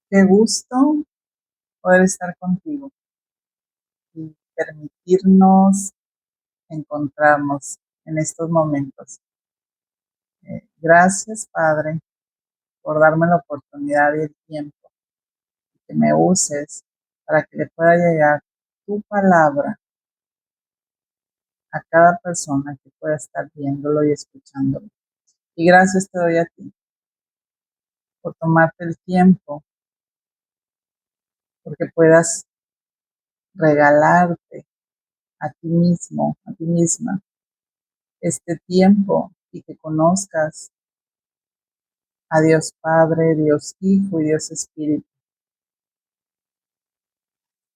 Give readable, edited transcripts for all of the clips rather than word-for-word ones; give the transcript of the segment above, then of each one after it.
Qué gusto poder estar contigo y permitirnos encontrarnos en estos momentos. Gracias, Padre, por darme la oportunidad y el tiempo que me uses para que le pueda llegar tu palabra a cada persona que pueda estar viéndolo y escuchándolo. Y gracias te doy a ti por tomarte el tiempo, porque puedas regalarte a ti mismo, a ti misma, este tiempo y que conozcas a Dios Padre, Dios Hijo y Dios Espíritu.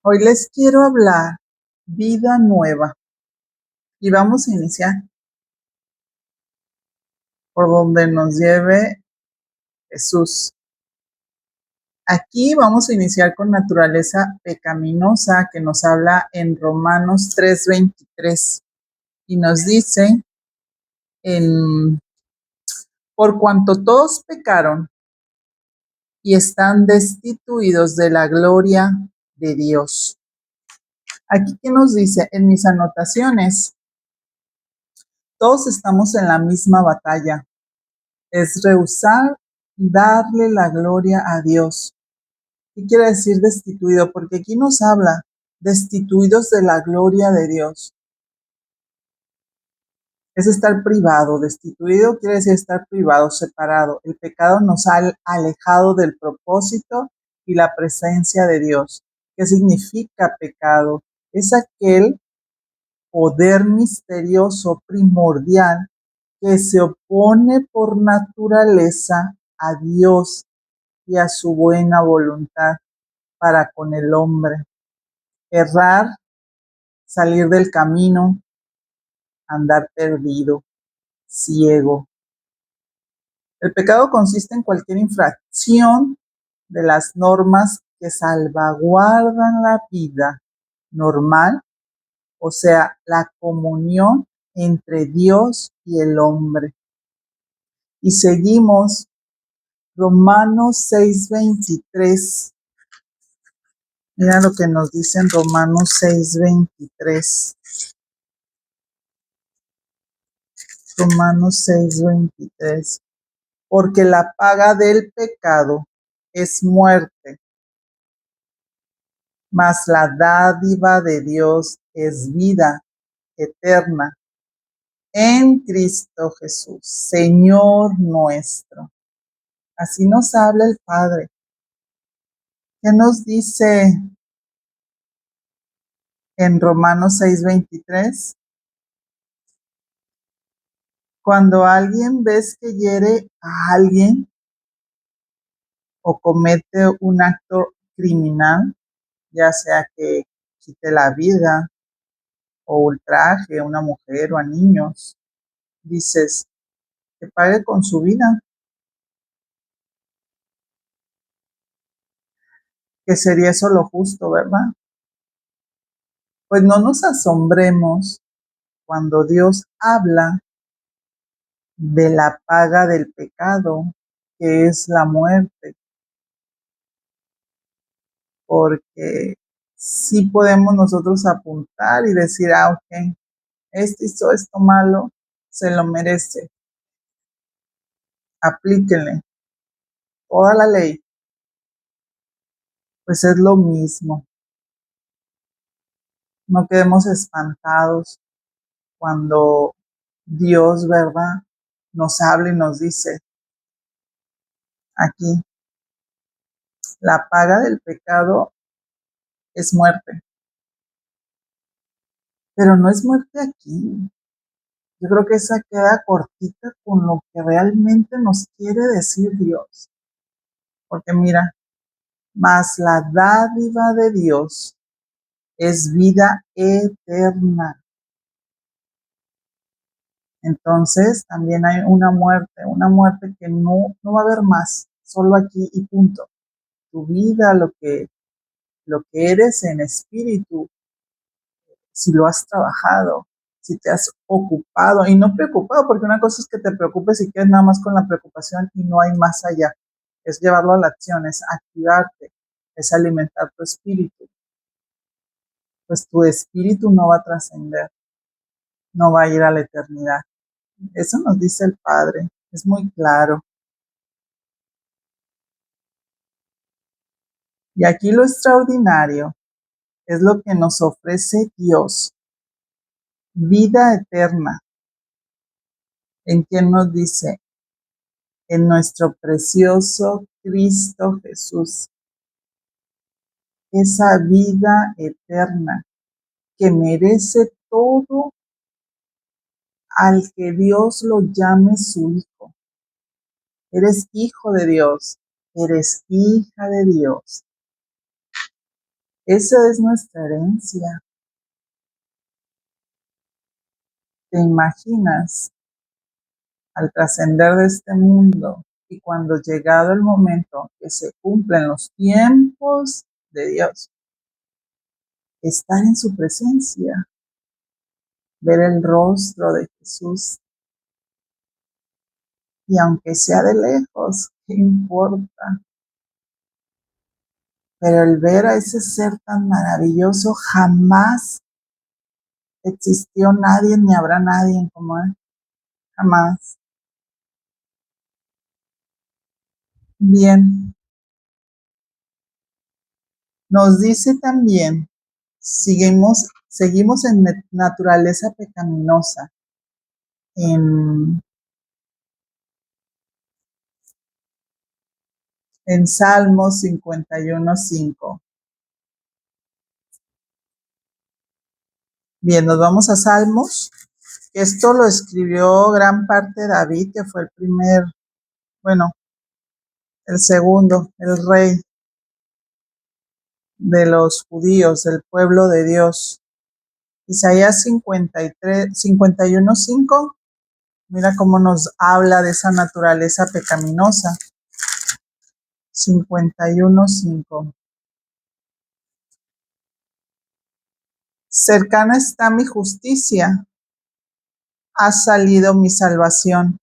Hoy les quiero hablar vida nueva y vamos a iniciar por donde nos lleve Jesús. Aquí vamos a iniciar con naturaleza pecaminosa que nos habla en Romanos 3:23 y nos dice en por cuanto todos pecaron y están destituidos de la gloria de Dios. Aquí que nos dice en mis anotaciones, todos estamos en la misma batalla, es rehusar darle la gloria a Dios. ¿Qué quiere decir destituido? Porque aquí nos habla destituidos de la gloria de Dios. Es estar privado, destituido quiere decir estar privado, separado. El pecado nos ha alejado del propósito y la presencia de Dios. ¿Qué significa pecado? Es aquel poder misterioso, primordial, que se opone por naturaleza a Dios y a su buena voluntad para con el hombre. Errar, salir del camino, andar perdido, ciego. El pecado consiste en cualquier infracción de las normas que salvaguardan la vida normal, o sea, la comunión entre Dios y el hombre. Y seguimos Romanos 6:23. Mira lo que nos dice en Romanos 6:23. Romanos 6:23. Porque la paga del pecado es muerte, mas la dádiva de Dios es vida eterna en Cristo Jesús, Señor nuestro. Así nos habla el Padre. ¿Qué nos dice en Romanos 6:23? Cuando alguien ves que hiere a alguien o comete un acto criminal, ya sea que quite la vida o ultraje a una mujer o a niños, dices que pague con su vida, que sería eso lo justo, ¿verdad? Pues no nos asombremos cuando Dios habla de la paga del pecado, que es la muerte, porque sí podemos nosotros apuntar y decir, ok, este hizo esto malo, se lo merece, aplíquenle toda la ley, pues es lo mismo. No quedemos espantados cuando Dios, ¿verdad?, nos habla y nos dice aquí, la paga del pecado es muerte, pero no es muerte aquí. Yo creo que esa queda cortita con lo que realmente nos quiere decir Dios. Porque mira, mas la dádiva de Dios es vida eterna. Entonces también hay una muerte que no va a haber más, solo aquí y punto. Tu vida, lo que eres en espíritu, si lo has trabajado, si te has ocupado y no preocupado, porque una cosa es que te preocupes y quedes nada más con la preocupación y no hay más allá. es llevarlo a la acción, es activarte, es alimentar tu espíritu. Pues tu espíritu no va a trascender, no va a ir a la eternidad. Eso nos dice el Padre, es muy claro. Y aquí lo extraordinario es lo que nos ofrece Dios, vida eterna, en quien nos dice, en nuestro precioso Cristo Jesús, esa vida eterna que merece todo al que Dios lo llame su hijo. Eres hijo de Dios, eres hija de Dios. Esa es nuestra herencia. ¿Te imaginas al trascender de este mundo y cuando llegado el momento que se cumplen los tiempos de Dios, estar en su presencia, ver el rostro de Jesús y aunque sea de lejos, ¿qué importa? Pero el ver a ese ser tan maravilloso, jamás existió nadie ni habrá nadie como él, jamás. Bien, nos dice también, seguimos en naturaleza pecaminosa, en, en Salmos 51:5. Bien, nos vamos a Salmos. Esto lo escribió gran parte David, que fue el primer, bueno, el segundo, el rey de los judíos, del pueblo de Dios. Isaías 51:5, mira cómo nos habla de esa naturaleza pecaminosa. 51:5. Cercana está mi justicia, ha salido mi salvación,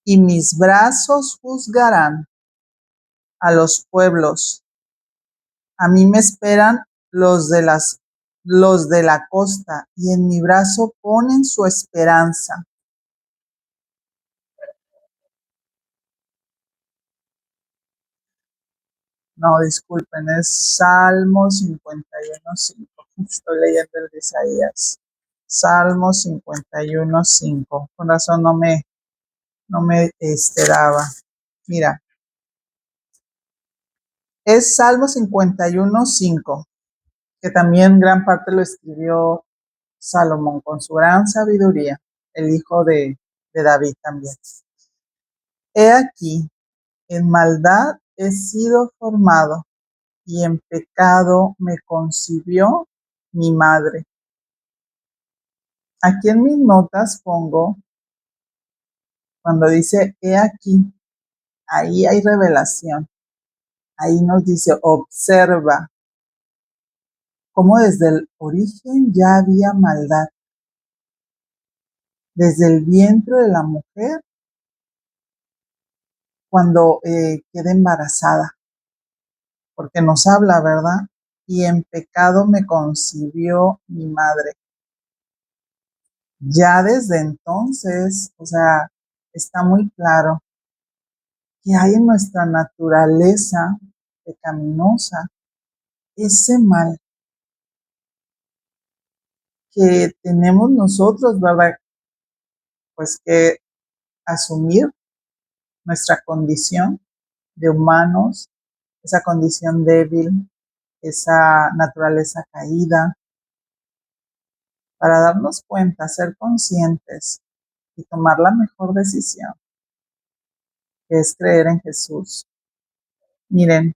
y mis brazos juzgarán a los pueblos. A mí me esperan los de la costa, y en mi brazo ponen su esperanza. No, disculpen, es Salmo 51:5. Estoy leyendo el de Isaías. Salmo 51:5. Con razón no me daba. Mira, es Salmo 51:5, que también gran parte lo escribió Salomón con su gran sabiduría, el hijo de David también. He aquí, en maldad he sido formado y en pecado me concibió mi madre. Aquí en mis notas pongo, cuando dice he aquí, ahí hay revelación. Ahí nos dice, observa cómo desde el origen ya había maldad. Desde el vientre de la mujer, cuando queda embarazada, porque nos habla, ¿verdad? Y en pecado me concibió mi madre. Ya desde entonces, o sea, está muy claro que hay en nuestra naturaleza pecaminosa ese mal que tenemos nosotros, ¿verdad? Pues que asumir nuestra condición de humanos, esa condición débil, esa naturaleza caída, para darnos cuenta, ser conscientes y tomar la mejor decisión, que es creer en Jesús. Miren,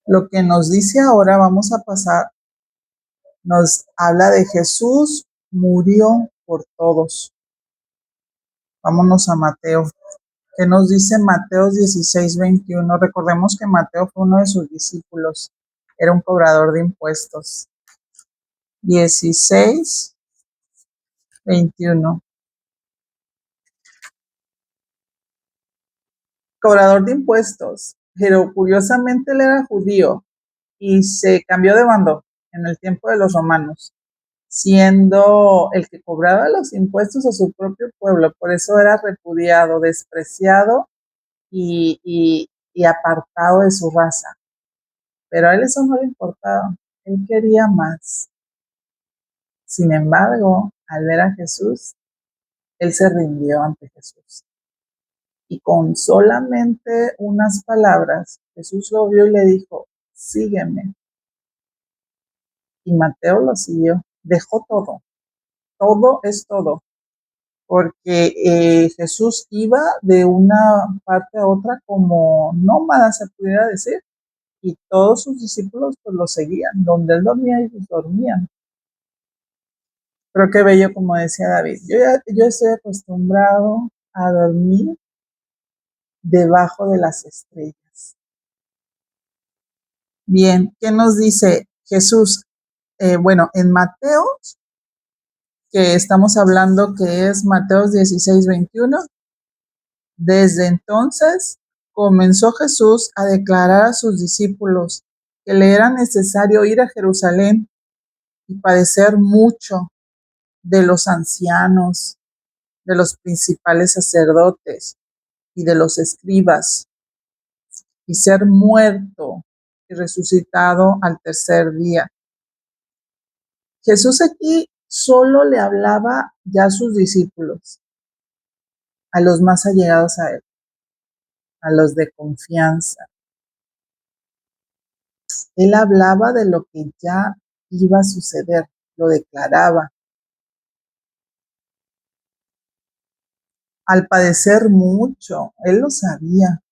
lo que nos dice ahora, vamos a pasar, nos habla de Jesús murió por todos. Vámonos a Mateo. ¿Qué nos dice Mateo 16:21? Recordemos que Mateo fue uno de sus discípulos, era un cobrador de impuestos. 16:21. cobrador de impuestos, pero curiosamente él era judío y se cambió de bando en el tiempo de los romanos, siendo el que cobraba los impuestos a su propio pueblo. Por eso era repudiado, despreciado y apartado de su raza. Pero a él eso no le importaba, él quería más. Sin embargo, al ver a Jesús, él se rindió ante Jesús. Y con solamente unas palabras, Jesús lo vio y le dijo, sígueme. Y Mateo lo siguió, dejó todo, todo es todo, porque Jesús iba de una parte a otra como nómada, se pudiera decir, y todos sus discípulos pues lo seguían, donde él dormía ellos dormían. Pero qué bello, como decía David, yo estoy acostumbrado a dormir debajo de las estrellas. Bien, ¿qué nos dice Jesús? Bueno, en Mateo, que estamos hablando que es Mateo 16:21, desde entonces comenzó Jesús a declarar a sus discípulos que le era necesario ir a Jerusalén y padecer mucho de los ancianos, de los principales sacerdotes y de los escribas, y ser muerto y resucitado al tercer día. Jesús aquí solo le hablaba ya a sus discípulos, a los más allegados a él, a los de confianza. Él hablaba de lo que ya iba a suceder, lo declaraba. Al padecer mucho, él lo sabía.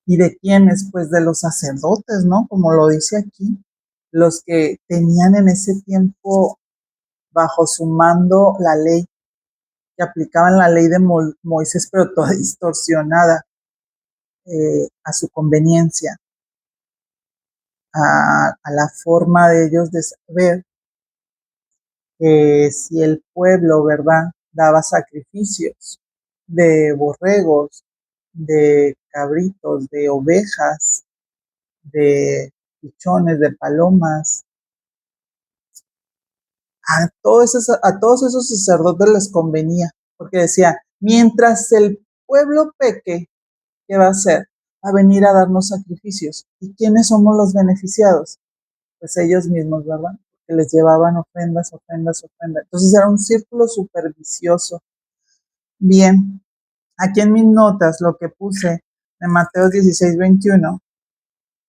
¿Y de quiénes? Pues de los sacerdotes, ¿no? Como lo dice aquí, los que tenían en ese tiempo bajo su mando la ley, que aplicaban la ley de Moisés, pero toda distorsionada a su conveniencia, a la forma de ellos de saber que si el pueblo, ¿verdad?, daba sacrificios de borregos, de cabritos, de ovejas, de pichones, de palomas, a todos esos sacerdotes les convenía, porque decía, mientras el pueblo peque, ¿qué va a hacer? Va a venir a darnos sacrificios. ¿Y quiénes somos los beneficiados? Pues ellos mismos, ¿verdad? Que les llevaban ofrendas, ofrendas, ofrendas. Entonces era un círculo súper vicioso. Bien, aquí en mis notas lo que puse de Mateo 16:21,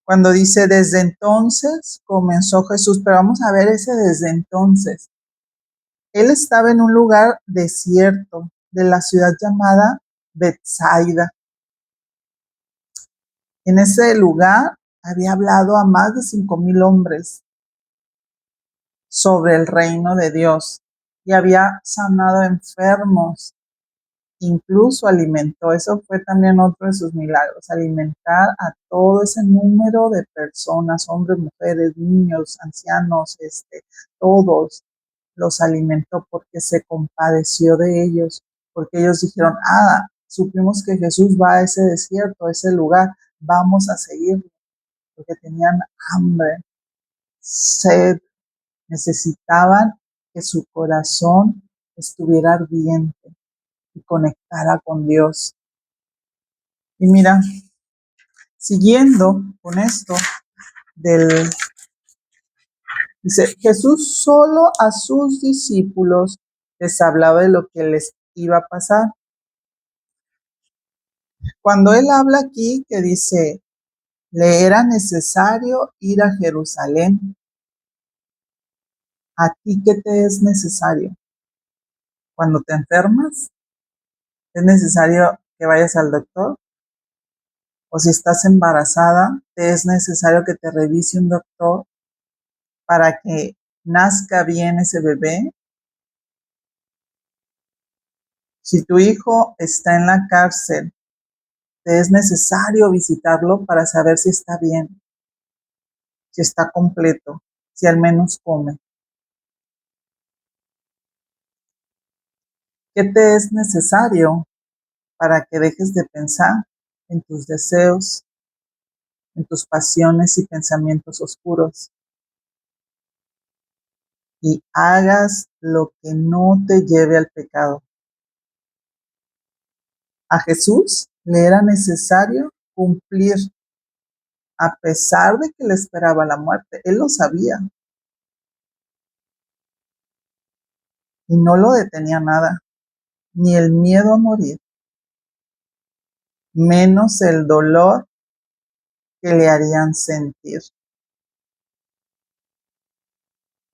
cuando dice, desde entonces comenzó Jesús, pero vamos a ver ese desde entonces. Él estaba en un lugar desierto de la ciudad llamada Betsaida. En ese lugar había hablado a más de 5,000 hombres sobre el reino de Dios y había sanado enfermos, incluso alimentó, eso fue también otro de sus milagros, alimentar a todo ese número de personas, hombres, mujeres, niños, ancianos, todos los alimentó porque se compadeció de ellos, porque ellos dijeron, supimos que Jesús va a ese desierto, a ese lugar, vamos a seguirlo, porque tenían hambre, sed, necesitaban que su corazón estuviera ardiente y conectara con Dios. Y mira, siguiendo con esto, dice, Jesús solo a sus discípulos les hablaba de lo que les iba a pasar. Cuando él habla aquí, que dice, le era necesario ir a Jerusalén, ¿a ti qué te es necesario? Cuando te enfermas, ¿es necesario que vayas al doctor? O si estás embarazada, ¿te es necesario que te revise un doctor para que nazca bien ese bebé? Si tu hijo está en la cárcel, ¿te es necesario visitarlo para saber si está bien, si está completo, si al menos come? ¿Qué te es necesario para que dejes de pensar en tus deseos, en tus pasiones y pensamientos oscuros y hagas lo que no te lleve al pecado. A Jesús le era necesario cumplir a pesar de que le esperaba la muerte. Él lo sabía y no lo detenía nada, ni el miedo a morir, menos el dolor que le harían sentir.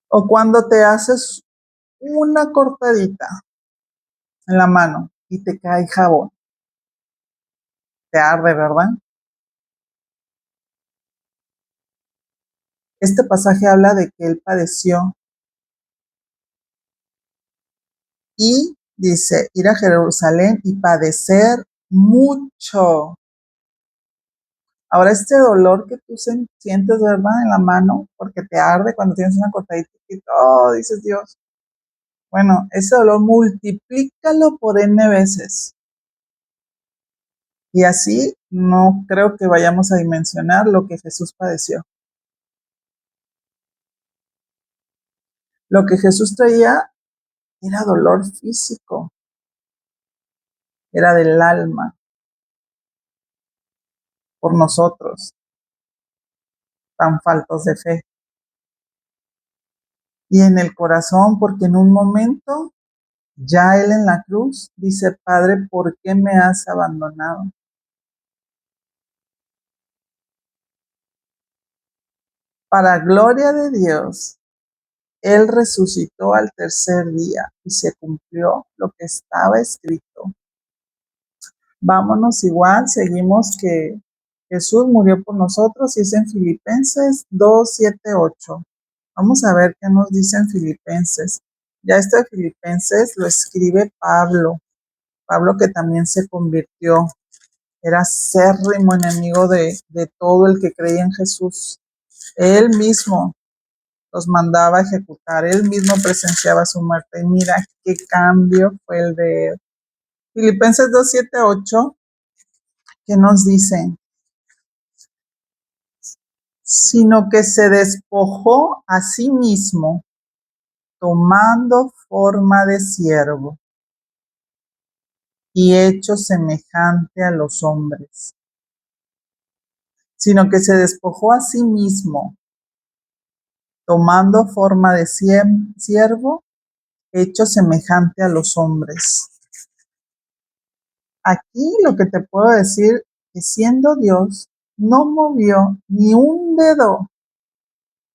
O cuando te haces una cortadita en la mano y te cae jabón, te arde, ¿verdad? Este pasaje habla de que él padeció y dice ir a Jerusalén y padecer mucho. Ahora este dolor que tú sientes, ¿verdad? En la mano, porque te arde cuando tienes una cortadita, oh, dices Dios. Bueno, ese dolor multiplícalo por n veces. Y así no creo que vayamos a dimensionar lo que Jesús padeció. Lo que Jesús traía era dolor físico, era del alma, por nosotros, tan faltos de fe. Y en el corazón, porque en un momento, ya él en la cruz dice, Padre, ¿por qué me has abandonado? Para gloria de Dios, él resucitó al tercer día y se cumplió lo que estaba escrito. Vámonos igual, seguimos que Jesús murió por nosotros y es en Filipenses 2, 7, 8. Vamos a ver qué nos dice en Filipenses. Ya este de Filipenses lo escribe Pablo. Pablo que también se convirtió, era acérrimo enemigo de todo el que creía en Jesús. Él mismo los mandaba a ejecutar, él mismo presenciaba su muerte. Y mira qué cambio fue el de él. Filipenses 2, 7, 8, que nos dice, sino que se despojó a sí mismo, tomando forma de siervo y hecho semejante a los hombres. Sino que se despojó a sí mismo, tomando forma de siervo, hecho semejante a los hombres. Aquí lo que te puedo decir es, siendo Dios, no movió ni un dedo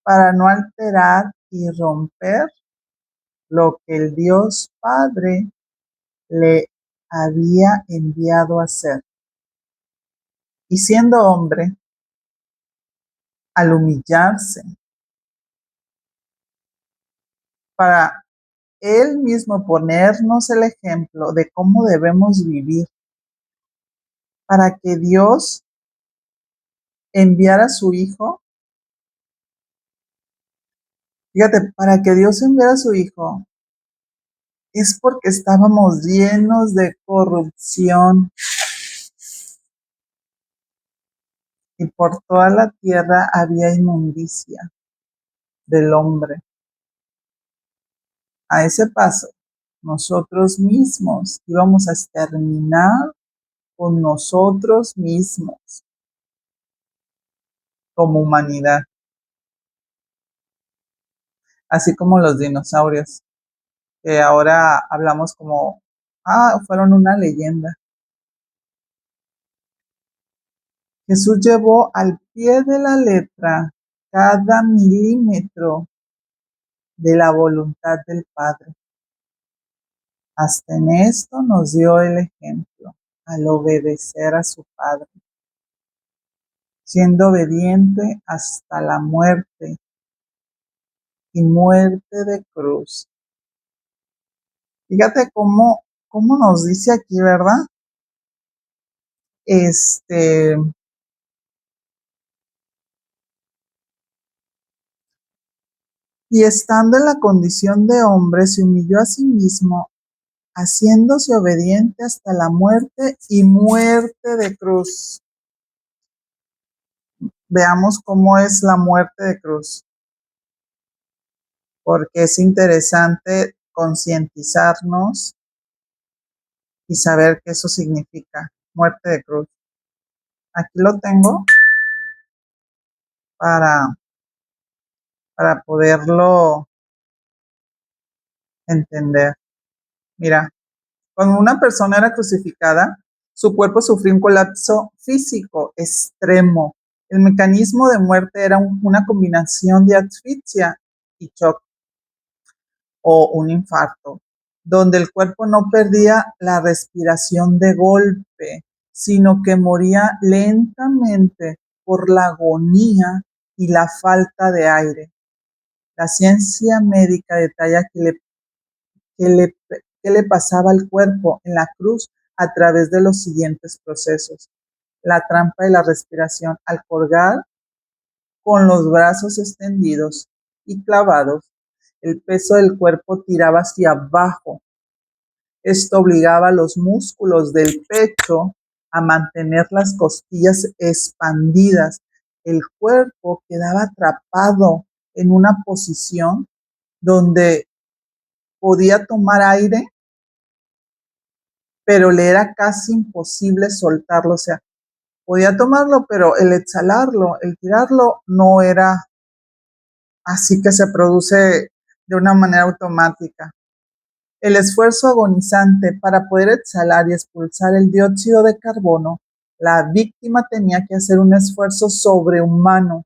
para no alterar y romper lo que el Dios Padre le había enviado a hacer. Y siendo hombre, al humillarse para él mismo ponernos el ejemplo de cómo debemos vivir, para que Dios enviara a su Hijo, fíjate, para que Dios enviara a su Hijo, es porque estábamos llenos de corrupción y por toda la tierra había inmundicia del hombre. A ese paso, nosotros mismos íbamos a exterminar con nosotros mismos como humanidad, así como los dinosaurios, que ahora hablamos como, fueron una leyenda. Jesús llevó al pie de la letra cada milímetro de la voluntad del Padre. Hasta en esto nos dio el ejemplo, al obedecer a su Padre, siendo obediente hasta la muerte y muerte de cruz. Fíjate cómo nos dice aquí, ¿verdad? Y estando en la condición de hombre, se humilló a sí mismo, haciéndose obediente hasta la muerte y muerte de cruz. Veamos cómo es la muerte de cruz, porque es interesante concientizarnos y saber qué eso significa, muerte de cruz. Aquí lo tengo para, para poderlo entender. Mira, cuando una persona era crucificada, su cuerpo sufrió un colapso físico extremo. El mecanismo de muerte era una combinación de asfixia y shock o un infarto, donde el cuerpo no perdía la respiración de golpe, sino que moría lentamente por la agonía y la falta de aire. La ciencia médica detalla que le, que le pasaba al cuerpo en la cruz a través de los siguientes procesos. La trampa de la respiración al colgar con los brazos extendidos y clavados, el peso del cuerpo tiraba hacia abajo. Esto obligaba a los músculos del pecho a mantener las costillas expandidas. El cuerpo quedaba atrapado en una posición donde podía tomar aire, pero le era casi imposible soltarlo. O sea, podía tomarlo, pero el exhalarlo, el tirarlo, no era así que se produce de una manera automática. El esfuerzo agonizante para poder exhalar y expulsar el dióxido de carbono, la víctima tenía que hacer un esfuerzo sobrehumano,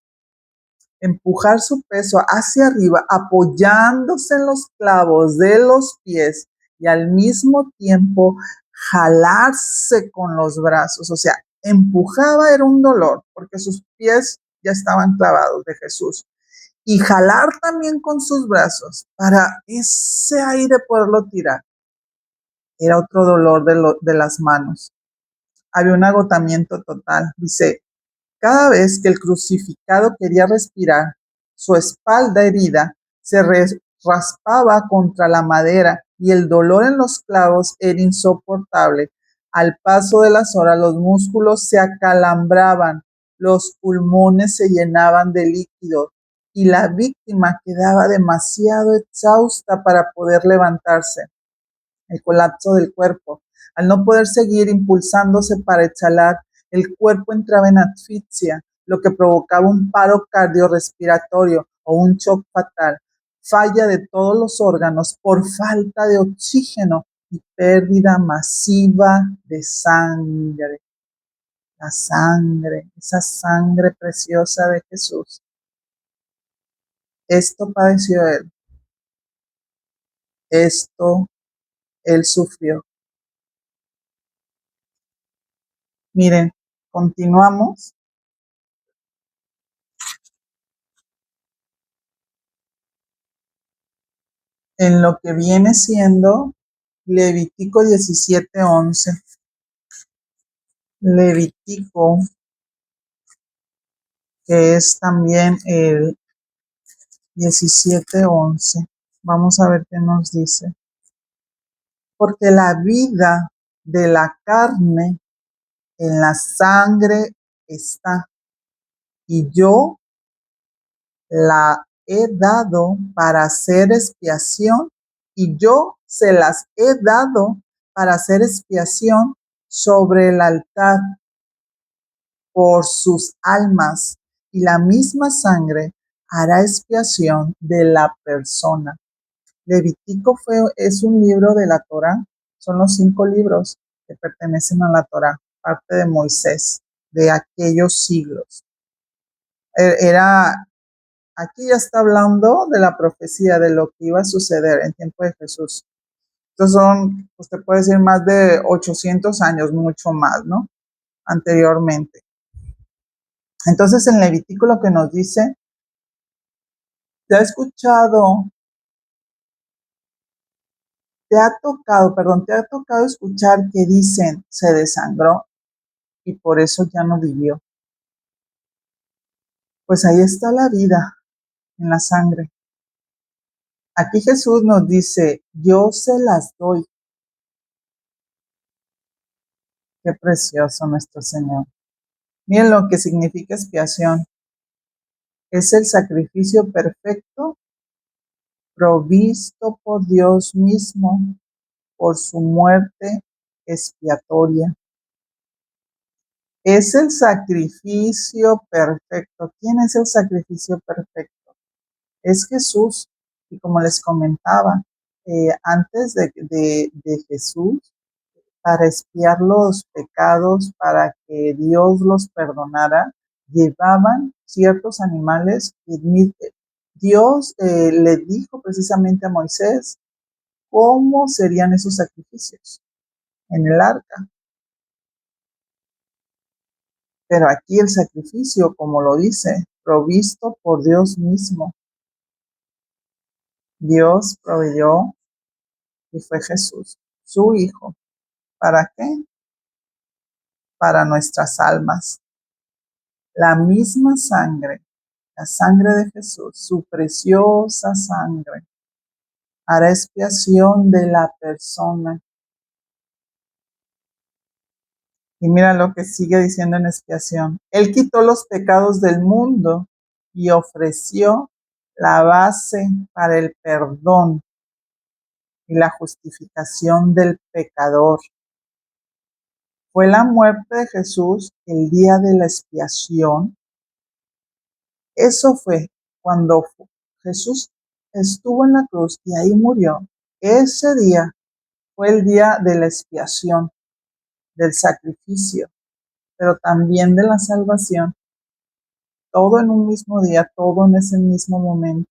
empujar su peso hacia arriba, apoyándose en los clavos de los pies y al mismo tiempo jalarse con los brazos. O sea, empujaba era un dolor porque sus pies ya estaban clavados de Jesús. Y jalar también con sus brazos para ese aire poderlo tirar. Era otro dolor de las manos. Había un agotamiento total. Dice, cada vez que el crucificado quería respirar, su espalda herida se raspaba contra la madera y el dolor en los clavos era insoportable. Al paso de las horas, los músculos se acalambraban, los pulmones se llenaban de líquido y la víctima quedaba demasiado exhausta para poder levantarse. El colapso del cuerpo. Al no poder seguir impulsándose para exhalar, el cuerpo entraba en asfixia, lo que provocaba un paro cardiorrespiratorio o un shock fatal, falla de todos los órganos por falta de oxígeno y pérdida masiva de sangre. La sangre, esa sangre preciosa de Jesús. Esto padeció él, esto él sufrió. Miren, continuamos en lo que viene siendo Levítico 17:11. Levítico, que es también el 17:11. Vamos a ver qué nos dice. Porque la vida de la carne en la sangre está, y yo la he dado para hacer expiación, y yo se las he dado para hacer expiación sobre el altar por sus almas, y la misma sangre hará expiación de la persona. Levítico es un libro de la Torá, son los 5 libros que pertenecen a la Torá, parte de Moisés, de aquellos siglos. Era, aquí ya está hablando de la profecía, de lo que iba a suceder en tiempo de Jesús. Estos son, usted puede decir, más de 800 años, mucho más, ¿no? Anteriormente. Entonces, en Levítico lo que nos dice, te te ha tocado escuchar que dicen, se desangró y por eso ya no vivió. Pues ahí está la vida en la sangre. Aquí Jesús nos dice, yo se las doy Qué precioso nuestro Señor. Miren lo que significa expiación. Es el sacrificio perfecto provisto por Dios mismo por su muerte expiatoria. Es el sacrificio perfecto. ¿Quién es el sacrificio perfecto? Es Jesús. Y como les comentaba, antes de Jesús, para expiar los pecados, para que Dios los perdonara, llevaban ciertos animales. Y Dios le dijo precisamente a Moisés cómo serían esos sacrificios en el arca. Pero aquí el sacrificio, como lo dice, provisto por Dios mismo. Dios proveyó y fue Jesús, su Hijo. ¿Para qué? Para nuestras almas. La misma sangre, la sangre de Jesús, su preciosa sangre, hará expiación de la persona. Y mira lo que sigue diciendo en expiación. Él quitó los pecados del mundo y ofreció la base para el perdón y la justificación del pecador. Fue la muerte de Jesús el día de la expiación. Eso fue cuando Jesús estuvo en la cruz y ahí murió. Ese día fue el día de la expiación, del sacrificio, pero también de la salvación. Todo en un mismo día, todo en ese mismo momento.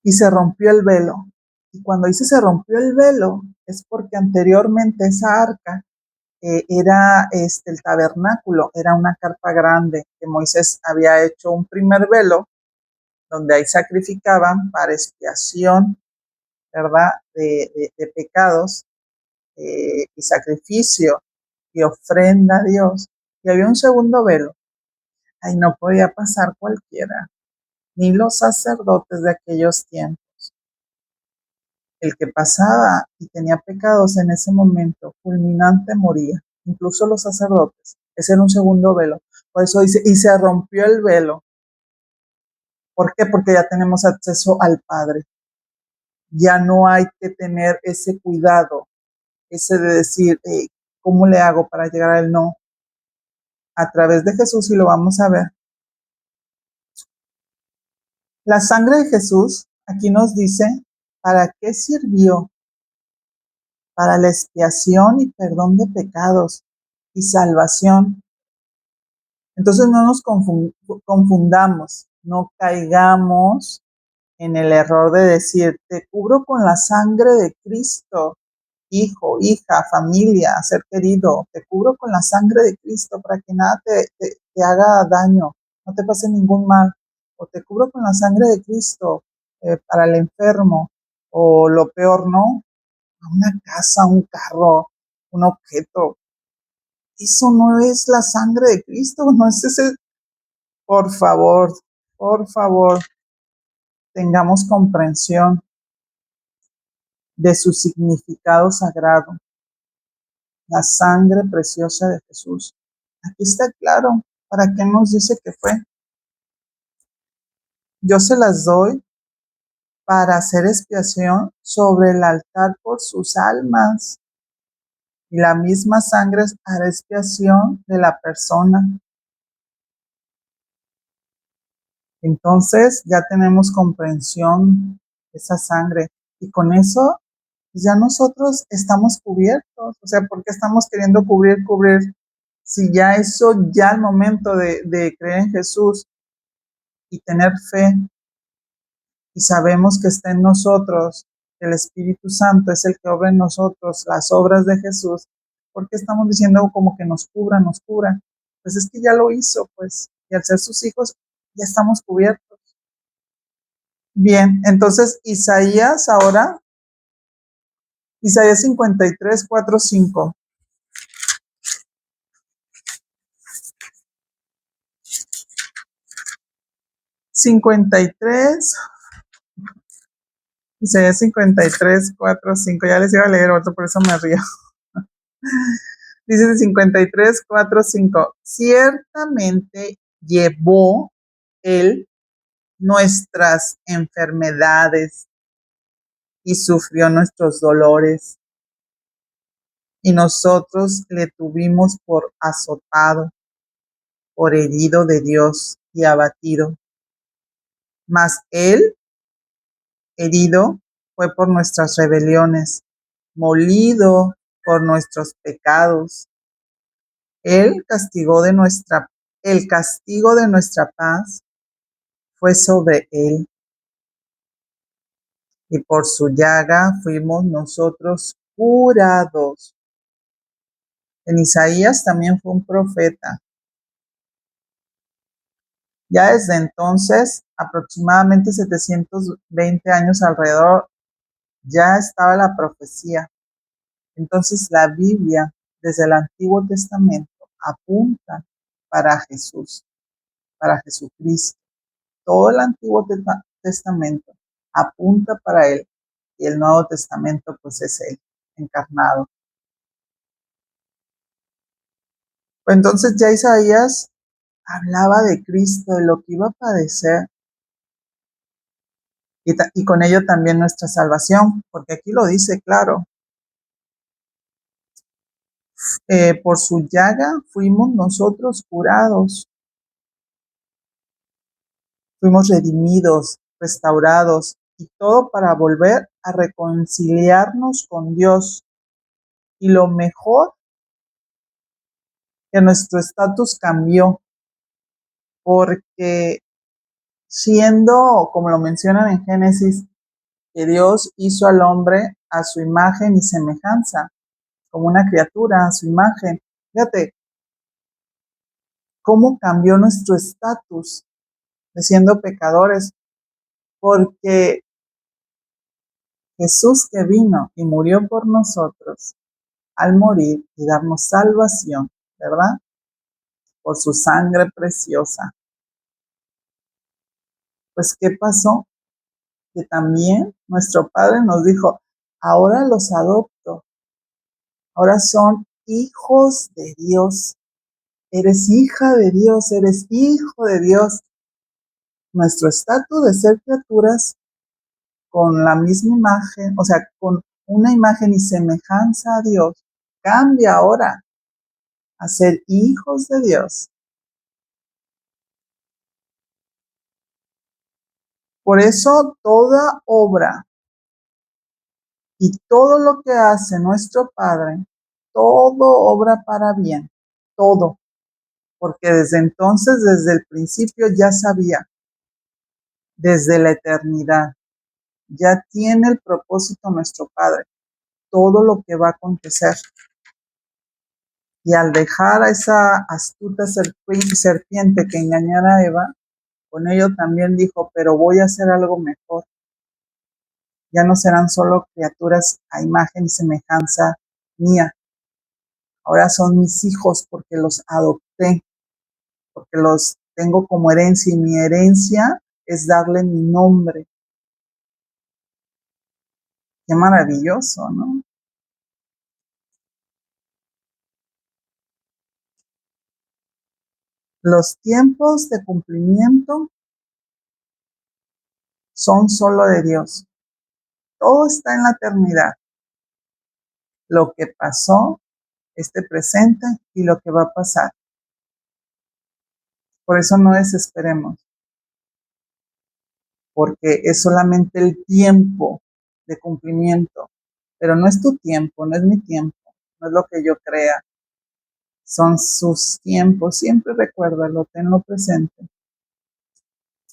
Y se rompió el velo. Y cuando dice se rompió el velo, es porque anteriormente esa arca era el tabernáculo, era una carpa grande que Moisés había hecho un primer velo donde ahí sacrificaban para expiación, ¿verdad? De pecados y sacrificio y ofrenda a Dios. Y había un segundo velo. Ahí no podía pasar cualquiera, ni los sacerdotes de aquellos tiempos. El que pasaba y tenía pecados en ese momento fulminante moría, incluso los sacerdotes. Ese era un segundo velo. Por eso dice, y se rompió el velo. ¿Por qué? Porque ya tenemos acceso al Padre. Ya no hay que tener ese cuidado, ese de decir, ¿cómo le hago para llegar al no? A través de Jesús, y lo vamos a ver. La sangre de Jesús, aquí nos dice, ¿para qué sirvió? Para la expiación y perdón de pecados y salvación. Entonces no nos confundamos, no caigamos en el error de decir, te cubro con la sangre de Cristo, hijo, hija, familia, ser querido, te cubro con la sangre de Cristo para que nada te haga daño, no te pase ningún mal, o te cubro con la sangre de Cristo para el enfermo, o lo peor, ¿no? Una casa, un carro, un objeto. Eso no es la sangre de Cristo, no es ese. Por favor, tengamos comprensión de su significado sagrado, la sangre preciosa de Jesús. Aquí está claro para qué nos dice que fue. Yo se las doy para hacer expiación sobre el altar por sus almas. Y la misma sangre hará expiación de la persona. Entonces ya tenemos comprensión de esa sangre. Y con eso pues ya nosotros estamos cubiertos. O sea, ¿por qué estamos queriendo cubrir? Si ya eso, ya al momento de creer en Jesús y tener fe, y sabemos que está en nosotros, el Espíritu Santo es el que obra en nosotros las obras de Jesús, ¿por qué estamos diciendo como que nos cubra, nos cura? Pues es que ya lo hizo, pues, y al ser sus hijos ya estamos cubiertos. Bien, entonces Isaías ahora, Isaías 53, 4, 5. 53, Isaías 53, 4, 5. Ya les iba a leer otro, por eso me río. Dice en 53, 4, 5. Ciertamente llevó él nuestras enfermedades y sufrió nuestros dolores, y nosotros le tuvimos por azotado, por herido de Dios y abatido. Mas él, herido, fue por nuestras rebeliones, molido por nuestros pecados. El castigo de nuestra paz fue sobre él, y por su llaga fuimos nosotros curados. En Isaías también fue un profeta. Ya desde entonces, aproximadamente 720 años alrededor, ya estaba la profecía. Entonces la Biblia, desde el Antiguo Testamento, apunta para Jesús, para Jesucristo. Todo el Antiguo Testamento apunta para Él, y el Nuevo Testamento pues es Él, encarnado. Pues entonces ya Isaías hablaba de Cristo, de lo que iba a padecer, y con ello también nuestra salvación, porque aquí lo dice claro. Por su llaga fuimos nosotros curados, fuimos redimidos, restaurados, y todo para volver a reconciliarnos con Dios. Y lo mejor, que nuestro estatus cambió, porque siendo, como lo mencionan en Génesis, que Dios hizo al hombre a su imagen y semejanza, como una criatura a su imagen. Fíjate cómo cambió nuestro estatus de siendo pecadores, porque Jesús, que vino y murió por nosotros, al morir y darnos salvación, ¿verdad? Por su sangre preciosa. Pues, ¿qué pasó? Que también nuestro Padre nos dijo, ahora los adopto, ahora son hijos de Dios. Eres hija de Dios, eres hijo de Dios. Nuestro estatus de ser criaturas con la misma imagen, o sea, con una imagen y semejanza a Dios, cambia ahora a ser hijos de Dios. Por eso toda obra y todo lo que hace nuestro Padre, todo obra para bien, todo, porque desde entonces, desde el principio ya sabía, desde la eternidad, ya tiene el propósito nuestro Padre, todo lo que va a acontecer. Y al dejar a esa astuta serpiente que engañara a Eva, con ello también dijo, pero voy a hacer algo mejor. Ya no serán solo criaturas a imagen y semejanza mía, ahora son mis hijos porque los adopté, porque los tengo como herencia, y mi herencia es darle mi nombre. Qué maravilloso, ¿no? Los tiempos de cumplimiento son solo de Dios. Todo está en la eternidad. Lo que pasó, este presente y lo que va a pasar. Por eso no desesperemos, porque es solamente el tiempo de cumplimiento, pero no es tu tiempo, no es mi tiempo, no es lo que yo crea, son sus tiempos. Siempre recuérdalo, tenlo presente.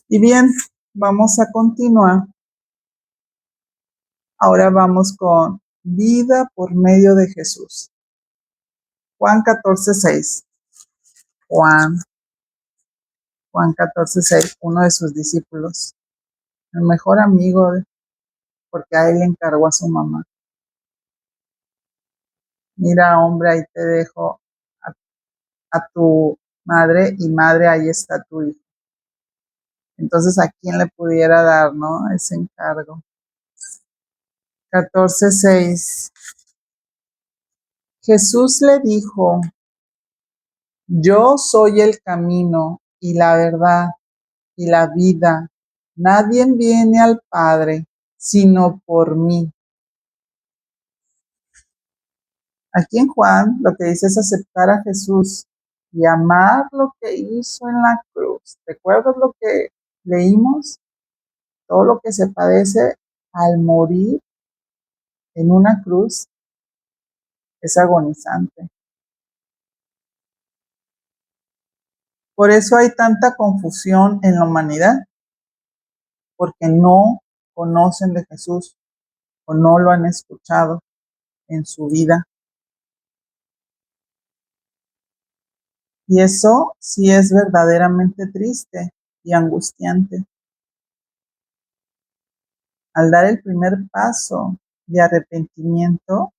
Y bien, vamos a continuar. Ahora vamos con vida por medio de Jesús. Juan 14:6. Juan 14:6, uno de sus discípulos, el mejor amigo, porque a él le encargó a su mamá. Mira, hombre, ahí te dejo a tu madre, y madre, ahí está tu hijo. Entonces, ¿a quién le pudiera dar, no? Ese encargo. 14:6. Jesús le dijo: yo soy el camino y la verdad y la vida. Nadie viene al Padre sino por mí. Aquí en Juan lo que dice es aceptar a Jesús y amar lo que hizo en la cruz. ¿Recuerdas lo que leímos? Todo lo que se padece al morir en una cruz es agonizante. Por eso hay tanta confusión en la humanidad, porque no conocen de Jesús o no lo han escuchado en su vida. Y eso sí es verdaderamente triste y angustiante. Al dar el primer paso de arrepentimiento,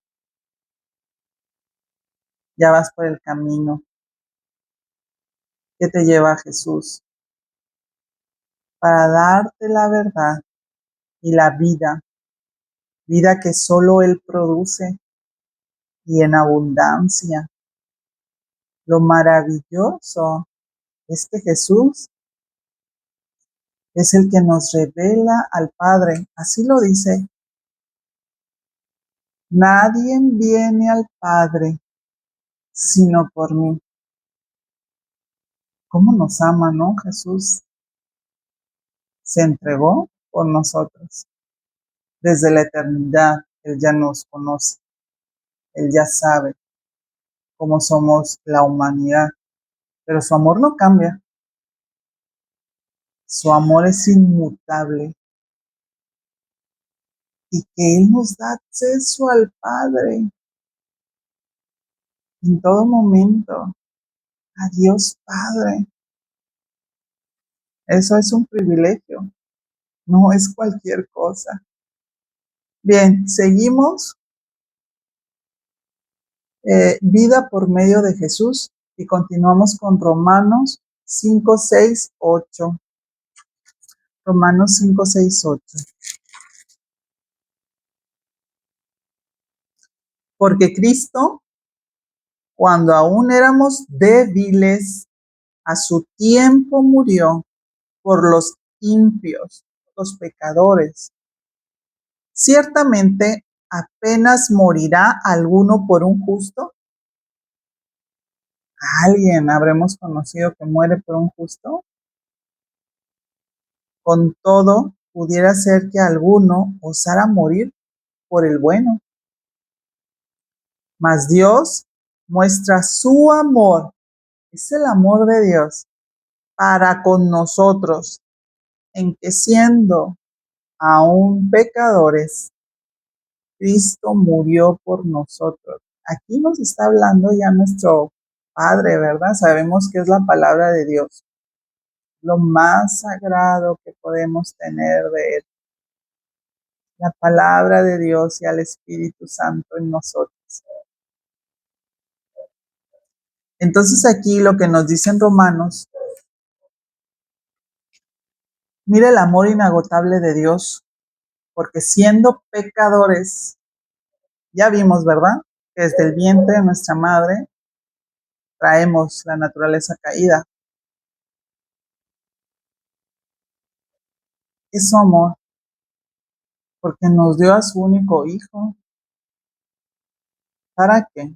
ya vas por el camino que te lleva a Jesús para darte la verdad y la vida, vida que solo Él produce y en abundancia. Lo maravilloso es que Jesús es el que nos revela al Padre. Así lo dice: nadie viene al Padre sino por mí. ¿Cómo nos ama, no? Jesús se entregó por nosotros. Desde la eternidad, Él ya nos conoce. Él ya sabe cómo somos la humanidad. Pero su amor no cambia. Su amor es inmutable. Y que Él nos da acceso al Padre en todo momento. A Dios Padre. Eso es un privilegio. No es cualquier cosa. Bien, seguimos. Vida por medio de Jesús y continuamos con Romanos 5, 6, 8. Romanos 5, 6, 8. Porque Cristo, cuando aún éramos débiles, a su tiempo murió por los impios, los pecadores. Ciertamente, apenas morirá alguno por un justo. ¿Alguien habremos conocido que muere por un justo? Con todo, pudiera ser que alguno osara morir por el bueno. Mas Dios muestra su amor, es el amor de Dios, para con nosotros, en que siendo aún pecadores, Cristo murió por nosotros. Aquí nos está hablando ya nuestro Padre, ¿verdad? Sabemos que es la palabra de Dios, lo más sagrado que podemos tener de Él, la palabra de Dios y al Espíritu Santo en nosotros. Entonces aquí lo que nos dicen Romanos, mira el amor inagotable de Dios, porque siendo pecadores, ya vimos, ¿verdad? Que desde el vientre de nuestra madre traemos la naturaleza caída. Es su amor, porque nos dio a su único hijo. ¿Para qué?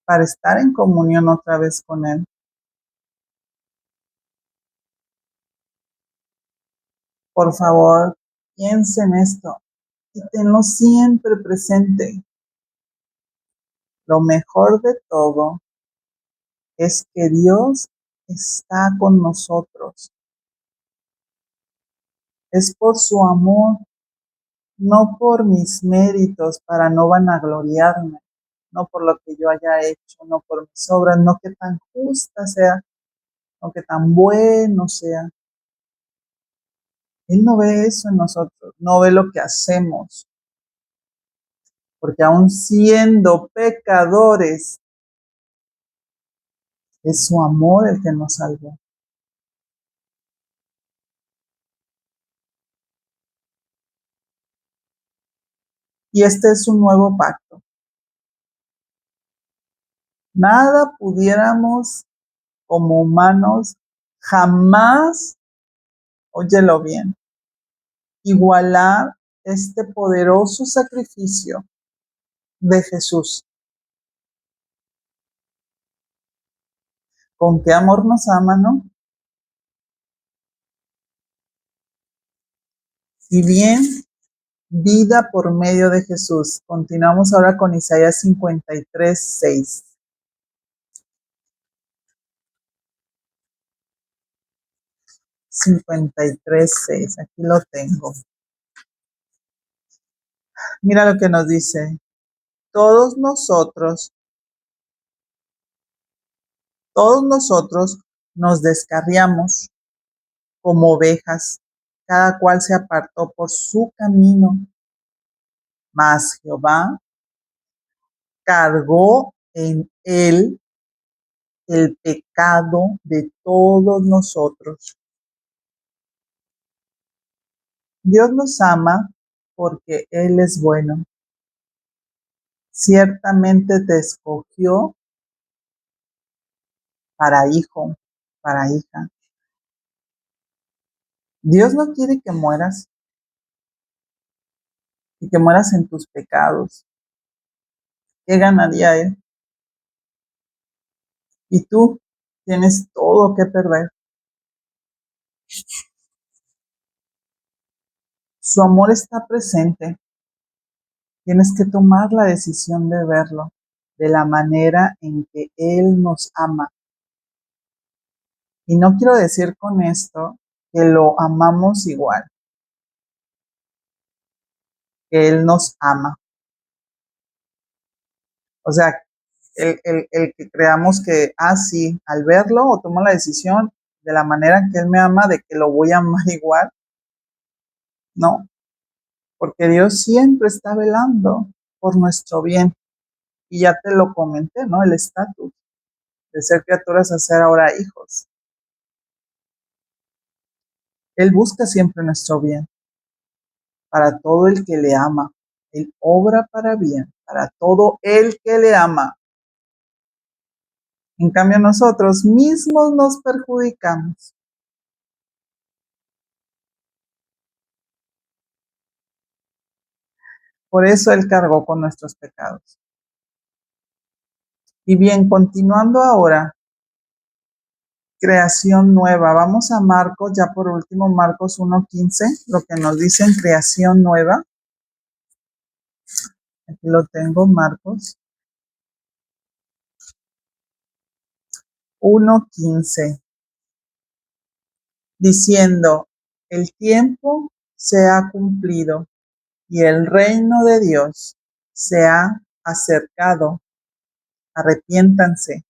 Para estar en comunión otra vez con Él. Por favor, piensa en esto y tenlo siempre presente. Lo mejor de todo es que Dios está con nosotros. Es por su amor, no por mis méritos para no vanagloriarme, no por lo que yo haya hecho, no por mis obras, no que tan justa sea, no que tan bueno sea. Él no ve eso en nosotros, no ve lo que hacemos, porque aun siendo pecadores, es su amor el que nos salvó. Y este es un nuevo pacto. Nada pudiéramos como humanos jamás, óyelo bien, igualar este poderoso sacrificio de Jesús. ¿Con qué amor nos ama, no? Si bien vida por medio de Jesús. Continuamos ahora con Isaías 53:6. 53:6, aquí lo tengo. Mira lo que nos dice. Todos nosotros, todos nosotros nos descarriamos como ovejas, cada cual se apartó por su camino, mas Jehová cargó en él el pecado de todos nosotros. Dios nos ama porque Él es bueno. Ciertamente te escogió para hijo, para hija. Dios no quiere que mueras y que mueras en tus pecados. ¿Qué ganaría Él? Y tú tienes todo que perder. Su amor está presente. Tienes que tomar la decisión de verlo de la manera en que Él nos ama. Y no quiero decir con esto que lo amamos igual, que Él nos ama. O sea, el que creamos que, sí, al verlo o tomo la decisión de la manera en que Él me ama, de que lo voy a amar igual, no, porque Dios siempre está velando por nuestro bien. Y ya te lo comenté, ¿no? El estatus de ser criaturas a ser ahora hijos. Él busca siempre nuestro bien para todo el que le ama. Él obra para bien para todo el que le ama. En cambio, nosotros mismos nos perjudicamos. Por eso Él cargó con nuestros pecados. Y bien, continuando ahora, creación nueva. Vamos a Marcos, ya por último, Marcos 1:15, lo que nos dice en creación nueva. Aquí lo tengo, Marcos 1:15, diciendo, el tiempo se ha cumplido y el reino de Dios se ha acercado. Arrepiéntanse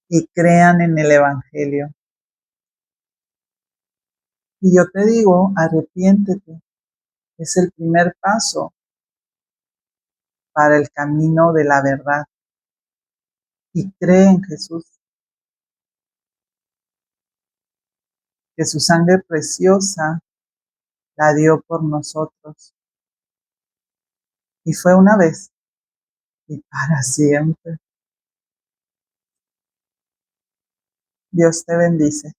y crean en el Evangelio. Y yo te digo, arrepiéntete. Es el primer paso para el camino de la verdad. Y cree en Jesús, que su sangre preciosa la dio por nosotros. Y fue una vez y para siempre. Dios te bendice.